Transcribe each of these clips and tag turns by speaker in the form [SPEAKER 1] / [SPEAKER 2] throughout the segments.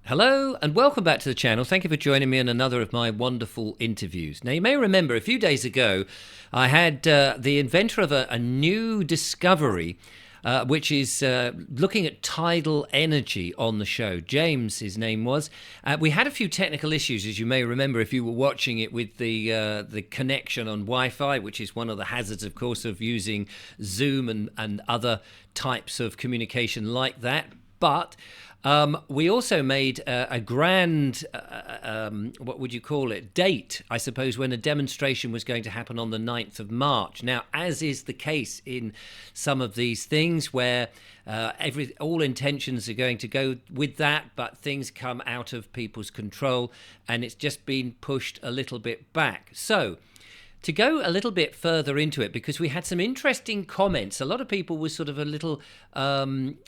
[SPEAKER 1] Hello and welcome back to the channel. Thank you for joining me in another of my wonderful interviews. Now, you may remember a few days ago, I had the inventor of a new discovery, which is looking at tidal energy on the show. James, his name was. We had a few technical issues, as you may remember, if you were watching it with the connection on Wi-Fi, which is one of the hazards, of course, of using Zoom and other types of communication like that. But we also made a grand, what would you call it, date, I suppose, when a demonstration was going to happen on the 9th of March. Now, as is the case in some of these things where all intentions are going to go with that, but things come out of people's control and it's just been pushed a little bit back. So, to go a little bit further into it, because we had some interesting comments. A lot of people were sort of a little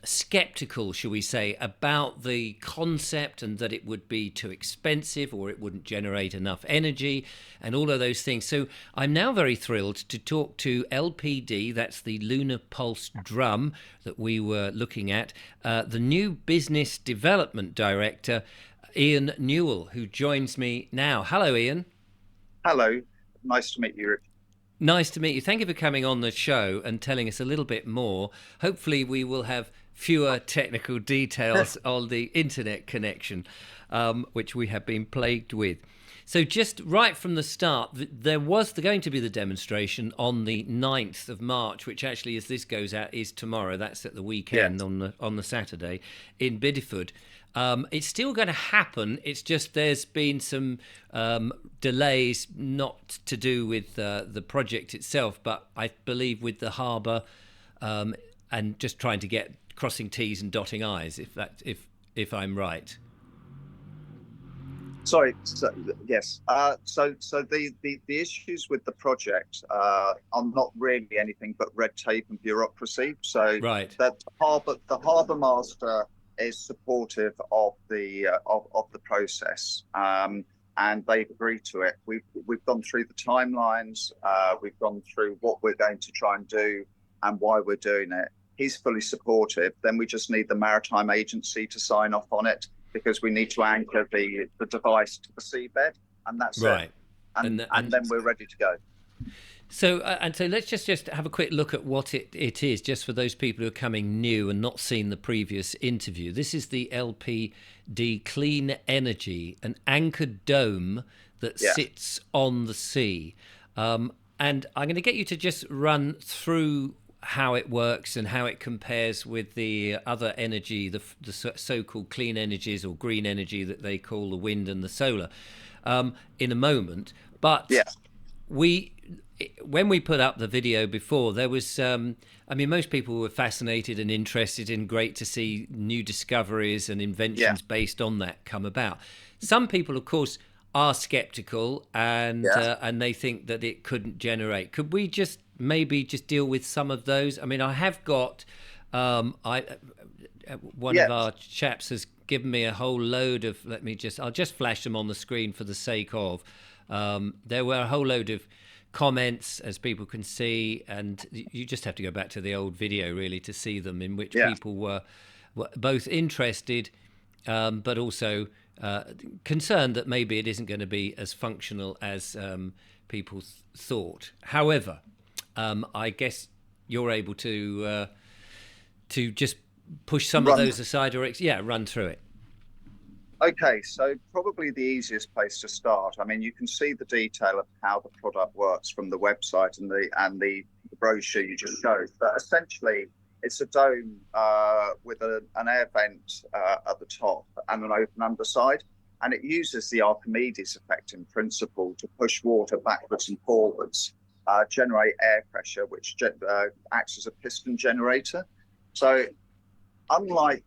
[SPEAKER 1] skeptical, shall we say, about the concept and that it would be too expensive or it wouldn't generate enough energy and all of those things. So I'm now very thrilled to talk to LPD, that's the Lunar Pulse Drum that we were looking at, the new Business Development Director, Ian Newell, who joins me now. Hello, Ian.
[SPEAKER 2] Hello, nice to meet you, Rich.
[SPEAKER 1] Nice to meet you. Thank you for coming on the show and telling us a little bit more. Hopefully, we will have fewer technical details on the internet connection, which we have been plagued with. So just right from the start, there was going to be the demonstration on the 9th of March, which actually, as this goes out, is tomorrow. That's at the weekend
[SPEAKER 2] Yes.
[SPEAKER 1] on the Saturday in Bideford. It's still going to happen. It's just there's been some delays, not to do with the project itself, but I believe with the harbour and just trying to get crossing T's and dotting I's, if I'm right.
[SPEAKER 2] Sorry. Yes. So the issues with the project are not really anything but red tape and bureaucracy. So
[SPEAKER 1] Right.
[SPEAKER 2] that the harbour master is supportive of the process, and they've agreed to it. We've gone through the timelines. We've gone through what we're going to try and do and why we're doing it. He's fully supportive. Then we just need the maritime agency to sign off on it because we need to anchor the device to the seabed, and that's it.
[SPEAKER 1] Right.
[SPEAKER 2] And then we're ready to go.
[SPEAKER 1] So let's just have a quick look at what it is, just for those people who are coming new and not seen the previous interview. This is the LPD Clean Energy, an anchored dome that
[SPEAKER 2] Yeah.
[SPEAKER 1] sits on the sea. And I'm going to get you to just run through how it works and how it compares with the other energy, the so-called clean energies or green energy that they call the wind and the solar, in a moment. But
[SPEAKER 2] Yeah.
[SPEAKER 1] when we put up the video before, there was, I mean, most people were fascinated and interested in great to see new discoveries and
[SPEAKER 2] Yeah.
[SPEAKER 1] inventions based on that come about. Some people, of course, are skeptical
[SPEAKER 2] Yeah.
[SPEAKER 1] and they think that it couldn't generate. Could we just maybe just deal with some of those? I mean, I have got, one of
[SPEAKER 2] Yeah.
[SPEAKER 1] our chaps has given me a whole load of, I'll just flash them on the screen for the sake of, there were a whole load of comments, as people can see, and you just have to go back to the old video really to see them, in which
[SPEAKER 2] Yeah.
[SPEAKER 1] people were both interested but also concerned that maybe it isn't going to be as functional as people thought. However, I guess you're able to just push some of
[SPEAKER 2] Run.
[SPEAKER 1] those aside, or run through it.
[SPEAKER 2] Okay, so probably the easiest place to start. I mean, you can see the detail of how the product works from the website and the brochure you just showed. But essentially, it's a dome with an air vent at the top and an open underside, and it uses the Archimedes effect in principle to push water backwards and forwards, generate air pressure, which acts as a piston generator. So, unlike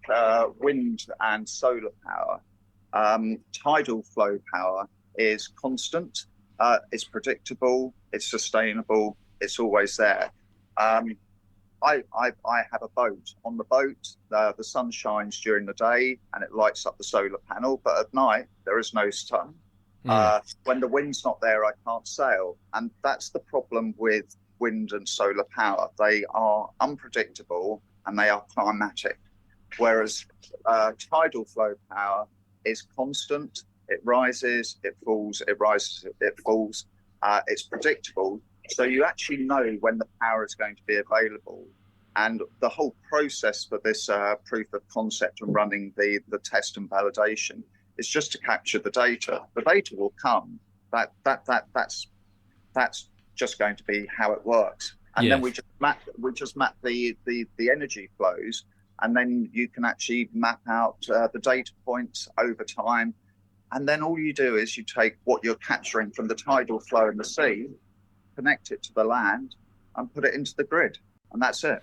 [SPEAKER 2] wind and solar power, tidal flow power is constant, it's predictable, it's sustainable, it's always there. I have a boat. On the boat, the sun shines during the day and it lights up the solar panel, but at night there is no sun. When the wind's not there, I can't sail, and that's the problem with wind and solar power. They are unpredictable and they are climatic, whereas tidal flow power is constant. It rises, it falls, it rises, it falls. It's predictable. So you actually know when the power is going to be available. And the whole process for this proof of concept and running the test and validation is just to capture the data. The data will come. That's just going to be how it works. And
[SPEAKER 1] Yes.
[SPEAKER 2] then we just map the energy flows, and then you can actually map out the data points over time. And then all you do is you take what you're capturing from the tidal flow in the sea, connect it to the land, and put it into the grid, and that's it.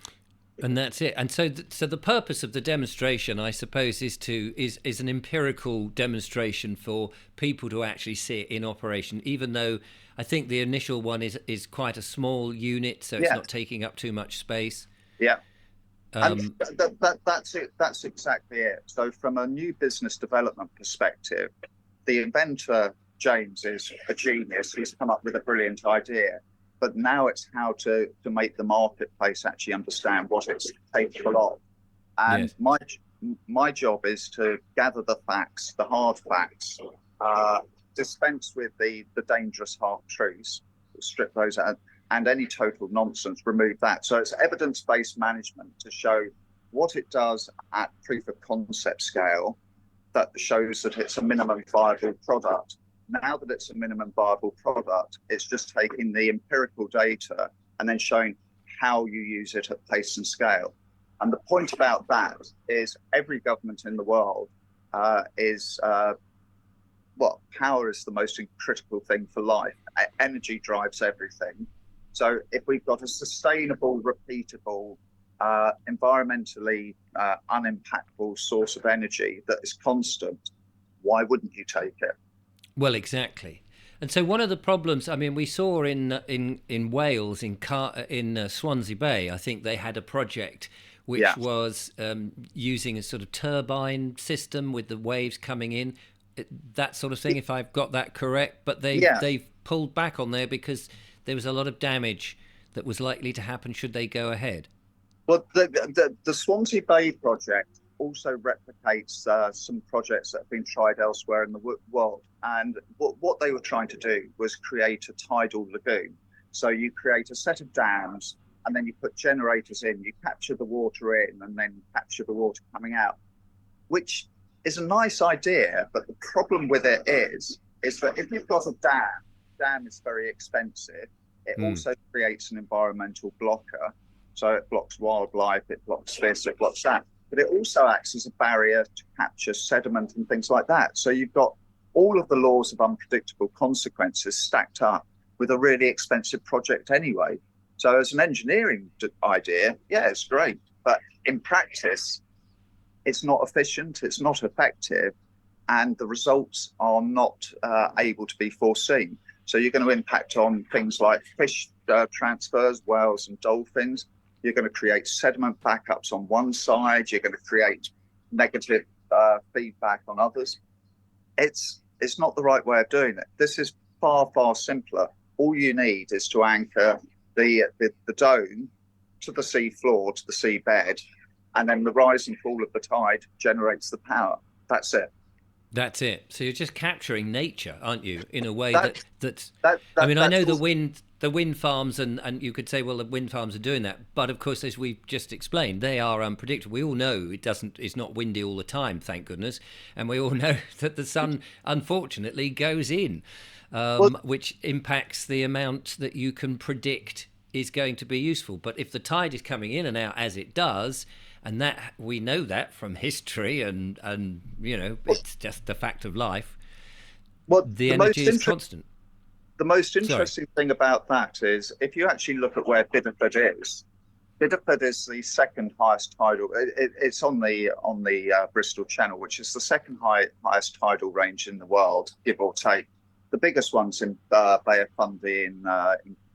[SPEAKER 1] And that's it. And so, so the purpose of the demonstration, I suppose, is an empirical demonstration for people to actually see it in operation. Even though I think the initial one is quite a small unit, so it's not taking up too much space.
[SPEAKER 2] Yeah, and that's it. That's exactly it. So, from a new business development perspective, the inventor James is a genius. He's come up with a brilliant idea. But now it's how to make the marketplace actually understand what it's capable of. And my job is to gather the facts, the hard facts, dispense with the dangerous half truths, strip those out, and any total nonsense, remove that. So it's evidence-based management to show what it does at proof of concept scale that shows that it's a minimum viable product. Now that it's a minimum viable product, it's just taking the empirical data and then showing how you use it at pace and scale. And the point about that is every government in the world power is the most critical thing for life. Energy drives everything. So if we've got a sustainable, repeatable, environmentally unimpactful source of energy that is constant, why wouldn't you take it?
[SPEAKER 1] Well, exactly. And so one of the problems, I mean, we saw in Wales, in Swansea Bay, I think they had a project which was using a sort of turbine system with the waves coming in, that sort of thing, if I've got that correct. But they've pulled back on there because there was a lot of damage that was likely to happen should they go ahead.
[SPEAKER 2] Well, the Swansea Bay project also replicates some projects that have been tried elsewhere in the world. And what they were trying to do was create a tidal lagoon. So you create a set of dams, and then you put generators in, you capture the water in, and then capture the water coming out, which is a nice idea. But the problem with it is that if you've got a dam is very expensive. It also creates an environmental blocker. So it blocks wildlife, it blocks this, it blocks that. But it also acts as a barrier to capture sediment and things like that. So you've got all of the laws of unpredictable consequences stacked up with a really expensive project anyway. So as an engineering idea, it's great. But in practice, it's not efficient, it's not effective, and the results are not able to be foreseen. So you're going to impact on things like fish transfers, whales and dolphins. You're going to create sediment backups on one side. You're going to create negative feedback on others. It's not the right way of doing it. This is far, far simpler. All you need is to anchor the dome to the sea floor, to the seabed, and then the rise and fall of the tide generates the power. That's it.
[SPEAKER 1] That's it. So you're just capturing nature, aren't you, in a way that's
[SPEAKER 2] I
[SPEAKER 1] mean, I know the wind farms, and you could say, well, the wind farms are doing that, but of course, as we've just explained, they are unpredictable. We all know it's not windy all the time, thank goodness, and we all know that the sun, unfortunately, goes in, which impacts the amount that you can predict is going to be useful. But if the tide is coming in and out as it does, and that we know that from history, and it's just the fact of life.
[SPEAKER 2] Well,
[SPEAKER 1] the energy is constant.
[SPEAKER 2] The most interesting thing about that is if you actually look at where Bideford is the second highest tidal. It's on the Bristol Channel, which is the second highest tidal range in the world, give or take. The biggest one's in Bay of Fundy in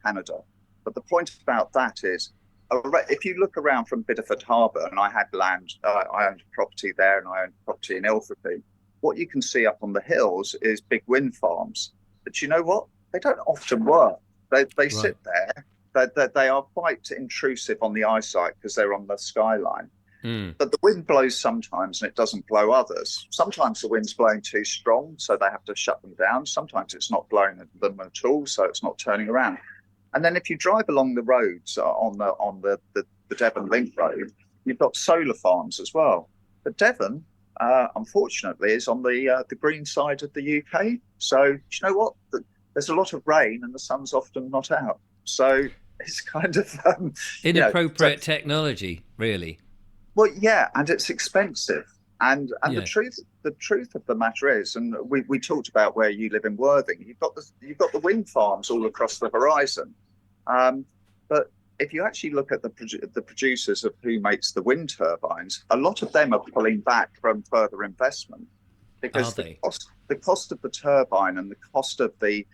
[SPEAKER 2] Canada. But the point about that is, if you look around from Bideford Harbour, and I had land, I owned a property there, and I owned property in Ilfracombe, what you can see up on the hills is big wind farms. But you know what? They don't often work. They sit there. They are quite intrusive on the eyesight because they're on the skyline.
[SPEAKER 1] Mm.
[SPEAKER 2] But the wind blows sometimes and it doesn't blow others. Sometimes the wind's blowing too strong, so they have to shut them down. Sometimes it's not blowing them at all, so it's not turning around. And then if you drive along the roads on the Devon Link Road, you've got solar farms as well. But Devon, unfortunately, is on the green side of the UK. So you know what? There's a lot of rain and the sun's often not out. So it's kind of
[SPEAKER 1] Inappropriate technology, really.
[SPEAKER 2] well, yeah, and it's expensive. And
[SPEAKER 1] Yeah.
[SPEAKER 2] the truth of the matter is, and we talked about where you live in Worthing. You've got the wind farms all across the horizon. But if you actually look at the producers of who makes the wind turbines, a lot of them are pulling back from further investment
[SPEAKER 1] Are
[SPEAKER 2] because
[SPEAKER 1] they?
[SPEAKER 2] the cost of the turbine and the cost of the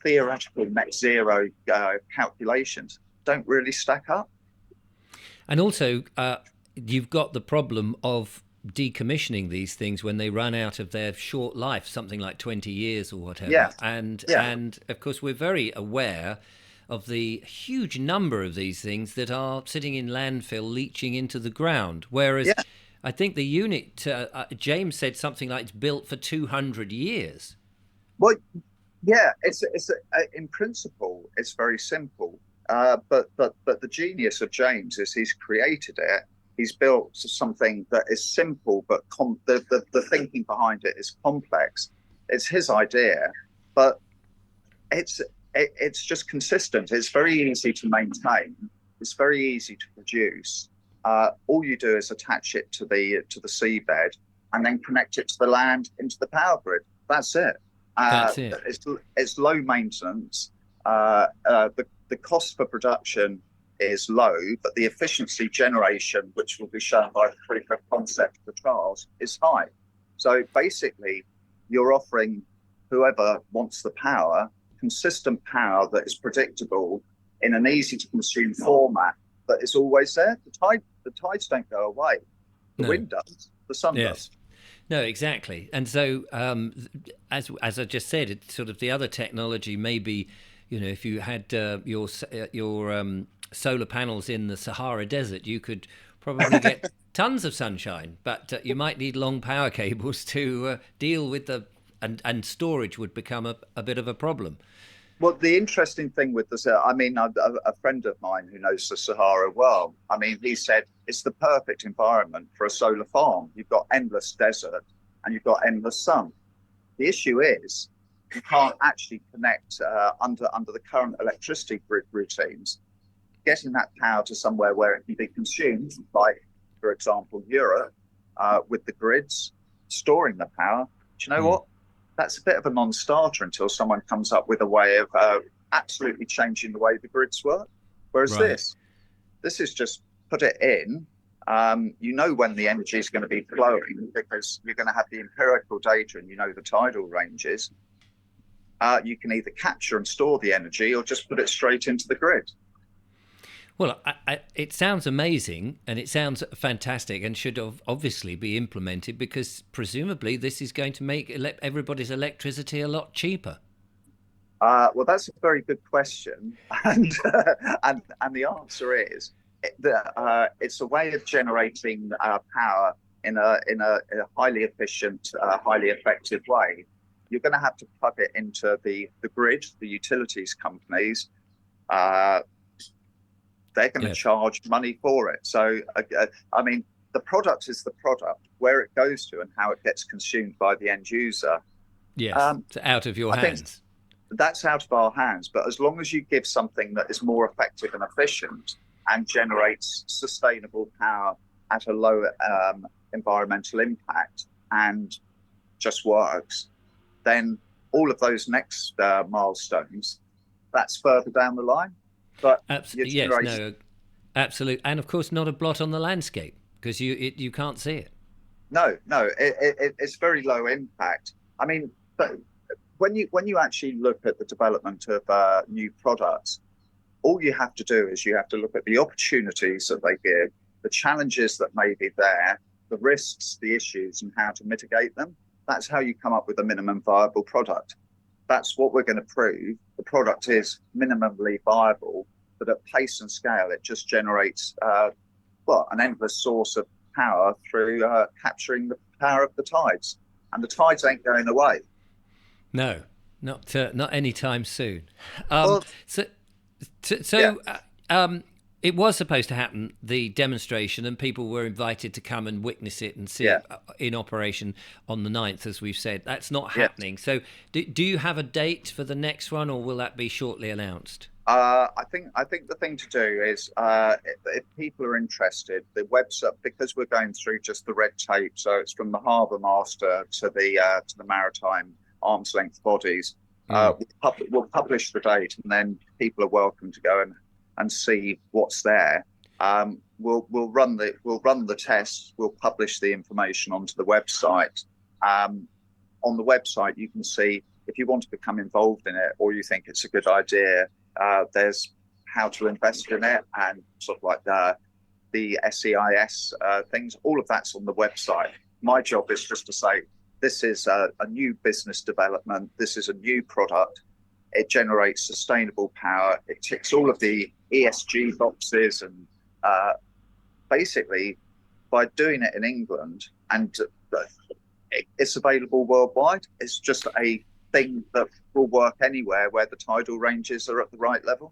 [SPEAKER 2] theoretical net zero calculations don't really stack up.
[SPEAKER 1] And also, you've got the problem of decommissioning these things when they run out of their short life, something like 20 years or
[SPEAKER 2] Yeah,
[SPEAKER 1] whatever. And
[SPEAKER 2] yeah.
[SPEAKER 1] and of course, we're very aware of the huge number of these things that are sitting in landfill, leaching into the ground. Whereas,
[SPEAKER 2] Yeah,
[SPEAKER 1] I think the unit James said something like it's built for 200 years.
[SPEAKER 2] well, yeah, in principle, it's very simple. But the genius of James is he's created it. He's built something that is simple, but the thinking behind it is complex. It's his idea, but it's it's just consistent. It's very easy to maintain. It's very easy to produce. All you do is attach it to the seabed and then connect it to the land into the power grid. That's it. Uh,
[SPEAKER 1] That's it.
[SPEAKER 2] it's low maintenance. The cost for production is low, but the efficiency generation, which will be shown by the proof of concept of the trials, is high. So basically, you're offering whoever wants the power consistent power that is predictable in an easy to consume format that is always there. The tides don't go away. The
[SPEAKER 1] No.
[SPEAKER 2] wind does. The sun
[SPEAKER 1] Yes.
[SPEAKER 2] does.
[SPEAKER 1] No, exactly. And so, as I just said, it's sort of the other technology. Maybe, if you had your solar panels in the Sahara Desert, you could probably get tons of sunshine. But you might need long power cables to deal with and storage would become a bit of a problem.
[SPEAKER 2] Well, the interesting thing with this, I mean, a friend of mine who knows the Sahara well, I mean, he said it's the perfect environment for a solar farm. You've got endless desert and you've got endless sun. The issue is you can't actually connect under the current electricity grid routines. Getting that power to somewhere where it can be consumed, like, for example, Europe, with the grids, storing the power. Do you know what? That's a bit of a non-starter until someone comes up with a way of absolutely changing the way the grids work. Whereas
[SPEAKER 1] Right.
[SPEAKER 2] this is just put it in. You know when the energy is going to be flowing because you're going to have the empirical data and you know the tidal ranges. You can either capture and store the energy or just put it straight into the grid.
[SPEAKER 1] Well, it sounds amazing and it sounds fantastic and should obviously be implemented because presumably this is going to make everybody's electricity a lot cheaper.
[SPEAKER 2] Well, that's a very good question, and and the answer is that it's a way of generating power in a highly efficient, highly effective way. You're going to have to plug it into the grid, the utilities companies. Uh, they're going to
[SPEAKER 1] Yes.
[SPEAKER 2] charge money for it. So, I mean, the product is the product. Where it goes to and how it gets consumed by the end user,
[SPEAKER 1] Yes.
[SPEAKER 2] um,
[SPEAKER 1] It's out of your
[SPEAKER 2] I think
[SPEAKER 1] hands.
[SPEAKER 2] that's out of our hands. But as long as you give something that is more effective and efficient and generates sustainable power at a low environmental impact and just works, then all of those next milestones, that's further down the line. But you
[SPEAKER 1] Yes.
[SPEAKER 2] generate
[SPEAKER 1] No. Absolutely. And of course, not a blot on the landscape because you can't see it.
[SPEAKER 2] no, it's very low impact. I mean, but when you actually look at the development of new products, all you have to do is you have to look at the opportunities that they give, the challenges that may be there, the risks, the issues, and how to mitigate them. That's how you come up with a minimum viable product. That's what we're going to prove. The product is minimally viable, but at pace and scale, it just generates an endless source of power through capturing the power of the tides, and the tides ain't going away.
[SPEAKER 1] No, not anytime soon.
[SPEAKER 2] Well,
[SPEAKER 1] So,
[SPEAKER 2] yeah,
[SPEAKER 1] so it was supposed to happen, the demonstration, and people were invited to come and witness it and see
[SPEAKER 2] yeah,
[SPEAKER 1] it in operation on the 9th, as we've said. That's not
[SPEAKER 2] yeah.
[SPEAKER 1] happening. So do you have a date for the next one, or will that be shortly announced?
[SPEAKER 2] I think the thing to do is, if people are interested, the website, because we're going through just the red tape, so it's from the harbour master to the maritime arm's length bodies.
[SPEAKER 1] Mm.
[SPEAKER 2] We'll publish the date, and then people are welcome to go and see what's there. We'll run the tests. We'll publish the information onto the website. On the website, you can see if you want to become involved in it, or you think it's a good idea. There's how to invest in it, and sort of like the SEIS things. All of that's on the website. My job is just to say, this is a new business development. This is a new product. It generates sustainable power. It ticks all of the ESG boxes, and basically, by doing it in England, and it's available worldwide. It's just a thing that will work anywhere where the tidal ranges are at the right level.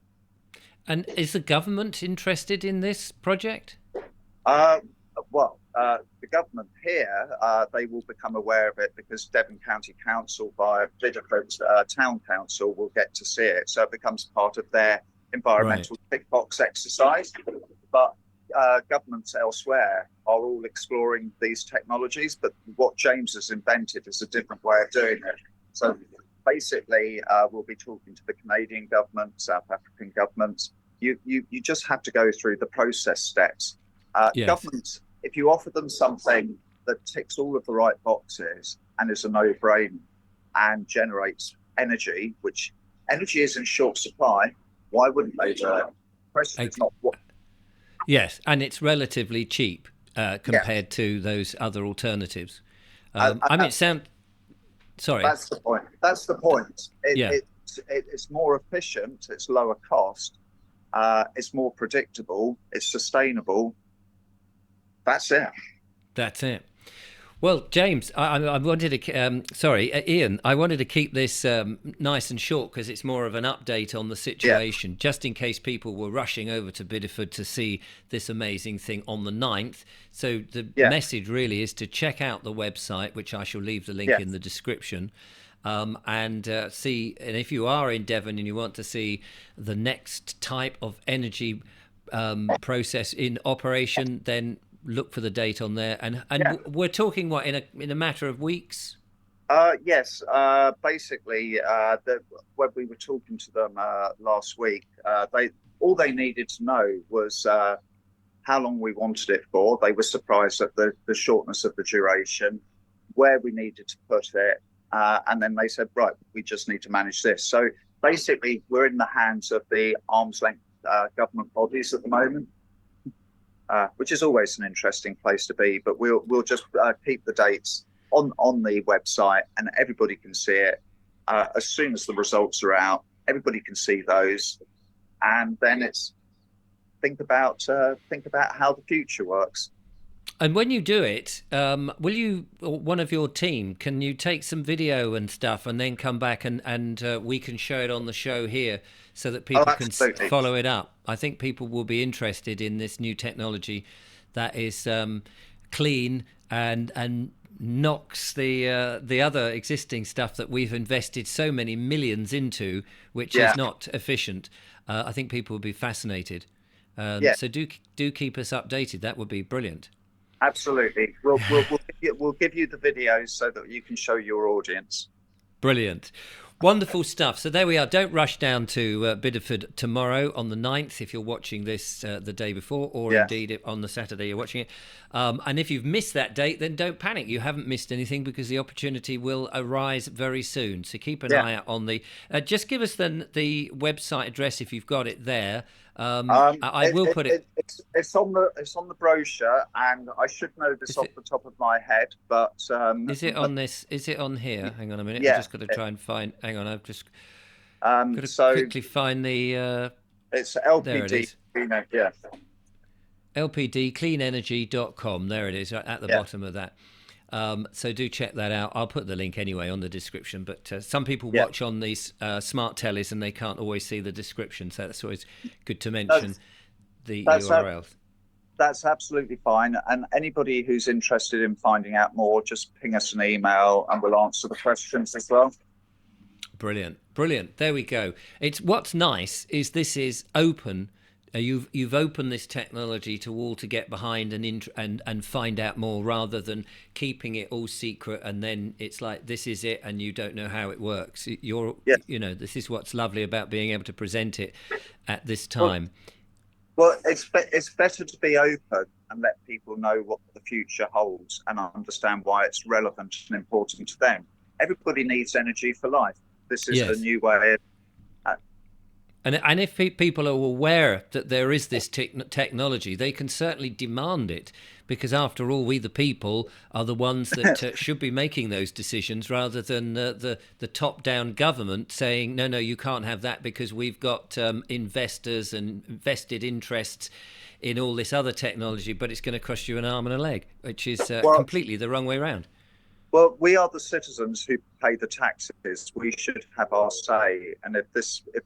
[SPEAKER 1] And is the government interested in this project?
[SPEAKER 2] The government here, they will become aware of it because Devon County Council, via Bideford Town Council, will get to see it. So it becomes part of their environmental tick box exercise. But governments elsewhere are all exploring these technologies. But what James has invented is a different way of doing it. So basically, we'll be talking to the Canadian government, South African governments. You just have to go through the process steps.
[SPEAKER 1] Yes.
[SPEAKER 2] Governments, if you offer them something that ticks all of the right boxes and is a no-brainer and generates energy, which energy is in short supply, why wouldn't they do it? The question is not what.
[SPEAKER 1] Yes, and it's relatively cheap compared to those other alternatives. Sorry.
[SPEAKER 2] That's the point. That's the point. It's more efficient. It's lower cost. It's more predictable. It's sustainable. That's it.
[SPEAKER 1] That's it. Well, James, I wanted to, Ian, I wanted to keep this nice and short because it's more of an update on the situation, just in case people were rushing over to Bideford to see this amazing thing on the 9th. So the message really is to check out the website, which I shall leave the link in the description, and see. And if you are in Devon and you want to see the next type of energy process in operation, then look for the date on there, and we're talking what in a matter of weeks.
[SPEAKER 2] Yes. Basically, when we were talking to them last week, all they needed to know was how long we wanted it for. They were surprised at the shortness of the duration, where we needed to put it, and then they said, right, we just need to manage this. So basically, we're in the hands of the arm's length government bodies at the moment. Which is always an interesting place to be, but we'll just keep the dates on the website, and everybody can see it as soon as the results are out. Everybody can see those, and then it's think about how the future works.
[SPEAKER 1] And when you do it, will you, or one of your team, can you take some video and stuff and then come back and we can show it on the show here so that people can follow it up? I think people will be interested in this new technology that is clean and knocks the other existing stuff that we've invested so many millions into, which is not efficient. I think people will be fascinated. So do keep us updated. That would be brilliant.
[SPEAKER 2] Absolutely. We'll give you the videos so that you can show your audience.
[SPEAKER 1] Brilliant. Wonderful stuff. So there we are. Don't rush down to Bideford tomorrow on the 9th if you're watching this the day before, or indeed on the Saturday you're watching it. And if you've missed that date, then don't panic. You haven't missed anything because the opportunity will arise very soon. So keep an eye out on the... just give us the website address if you've got it there. I will put it.
[SPEAKER 2] It's on the brochure, and I should know this off the top of my head. But
[SPEAKER 1] is it on this? Is it on here? Hang on a minute.
[SPEAKER 2] Yeah,
[SPEAKER 1] I've just got to try and find. Hang on. I've just got to quickly find the.
[SPEAKER 2] It's LPD.
[SPEAKER 1] There it is. lpdcleanenergy.com. There it is, right at the
[SPEAKER 2] Yeah.
[SPEAKER 1] bottom of that. So do check that out. I'll put the link anyway on the description. But some people
[SPEAKER 2] Yeah.
[SPEAKER 1] watch on these smart tellies and they can't always see the description. So that's always good to mention
[SPEAKER 2] That's,
[SPEAKER 1] the
[SPEAKER 2] that's
[SPEAKER 1] URLs.
[SPEAKER 2] That's absolutely fine. And anybody who's interested in finding out more, just ping us an email and we'll answer the questions as well.
[SPEAKER 1] Brilliant, brilliant. There we go. It's what's nice is this is open. You've opened this technology to all to get behind and find out more, rather than keeping it all secret and then it's like this is it and you don't know how it works.
[SPEAKER 2] Yeah.
[SPEAKER 1] This is what's lovely about being able to present it at this time.
[SPEAKER 2] Well, it's better to be open and let people know what the future holds and understand why it's relevant and important to them. Everybody needs energy for life. This is the new way.
[SPEAKER 1] And if people are aware that there is this technology, they can certainly demand it, because after all, we the people are the ones that should be making those decisions, rather than the top-down government saying, no, you can't have that because we've got investors and vested interests in all this other technology, but it's going to cost you an arm and a leg, which is completely the wrong way around.
[SPEAKER 2] Well, we are the citizens who pay the taxes. We should have our say, and if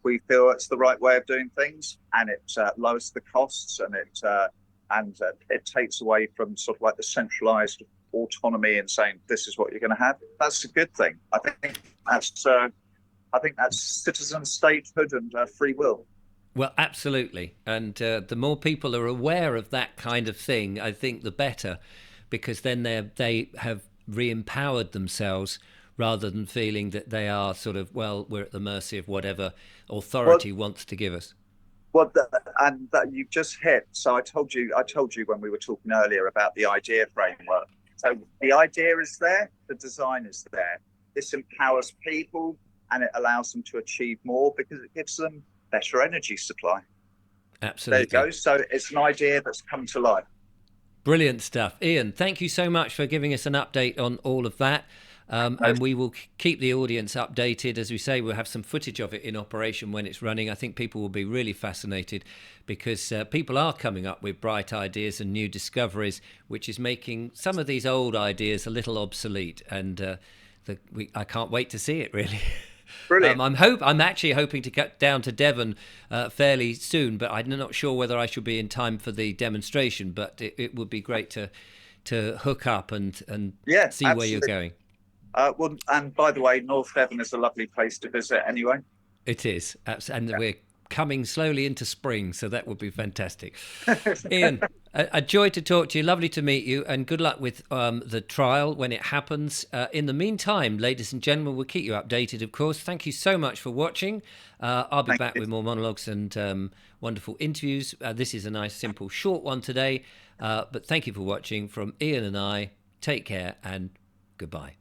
[SPEAKER 2] we feel it's the right way of doing things, and it lowers the costs, and it takes away from sort of like the centralised autonomy and saying this is what you're going to have, that's a good thing. I think that's citizen statehood and free will.
[SPEAKER 1] Well, absolutely, and the more people are aware of that kind of thing, I think the better, because then they have re-empowered themselves, rather than feeling that they are sort of, well, we're at the mercy of whatever authority wants to give us.
[SPEAKER 2] Well, and that you've just hit. So I told you when we were talking earlier about the idea framework. So the idea is there, the design is there. This empowers people and it allows them to achieve more because it gives them better energy supply.
[SPEAKER 1] Absolutely.
[SPEAKER 2] There you go. So it's an idea that's come to life.
[SPEAKER 1] Brilliant stuff. Ian, thank you so much for giving us an update on all of that. And we will keep the audience updated. As we say, we'll have some footage of it in operation when it's running. I think people will be really fascinated, because people are coming up with bright ideas and new discoveries, which is making some of these old ideas a little obsolete. And I can't wait to see it, really.
[SPEAKER 2] Brilliant.
[SPEAKER 1] I'm actually hoping to get down to Devon fairly soon, but I'm not sure whether I shall be in time for the demonstration. But it would be great to hook up and see
[SPEAKER 2] absolutely.
[SPEAKER 1] where you're going.
[SPEAKER 2] Well, and by the way, North Devon is a lovely place to visit anyway.
[SPEAKER 1] It is, and we're coming slowly into spring, so that would be fantastic. Ian, a joy to talk to you. Lovely to meet you, and good luck with the trial when it happens. In the meantime, ladies and gentlemen, we'll keep you updated, of course. Thank you so much for watching. I'll be back with more monologues and wonderful interviews. This is a nice, simple, short one today, but thank you for watching. From Ian and I, take care and goodbye.